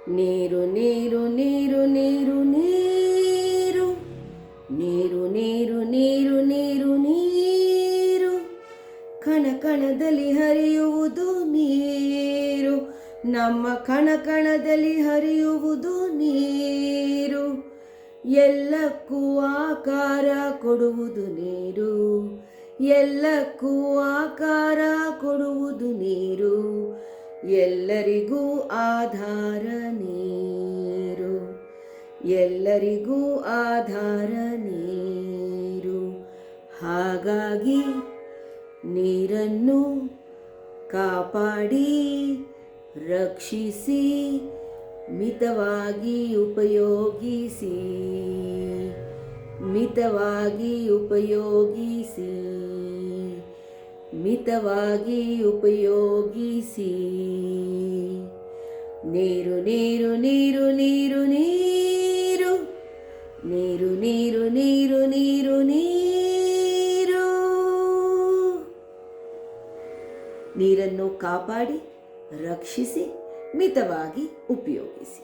ನೀರು ನೀರು ನೀರು ನೀರು ನೀರು ನೀರು ನೀರು ನೀರು ನೀರು ನೀರು ಕಣ ಕಣದಲ್ಲಿ ಹರಿಯುವುದು ನೀರು, ನಮ್ಮ ಕಣ ಕಣದಲ್ಲಿ ಹರಿಯುವುದು ನೀರು. ಎಲ್ಲಕ್ಕೂ ಆಕಾರ ಕೊಡುವುದು ನೀರು, ಎಲ್ಲಕ್ಕೂ ಆಕಾರ ಕೊಡುವುದು ನೀರು. ಎಲ್ಲರಿಗೂ ಆಧಾರ ನೀರು, ಎಲ್ಲರಿಗೂ ಆಧಾರ ನೀರು. ಹಾಗಾಗಿ ನೀರನ್ನು ಕಾಪಾಡಿ ರಕ್ಷಿಸಿ ಮಿತವಾಗಿ ಉಪಯೋಗಿಸಿ, ಮಿತವಾಗಿ ಉಪಯೋಗಿಸಿ, ಮಿತವಾಗಿ ಉಪಯೋಗಿಸಿ. ನೀರು ನೀರು ನೀರು ನೀರು ನೀರು ನೀರು ನೀರು ನೀರು ನೀರು ನೀರು. ನೀರನ್ನು ಕಾಪಾಡಿ ರಕ್ಷಿಸಿ ಮಿತವಾಗಿ ಉಪಯೋಗಿಸಿ.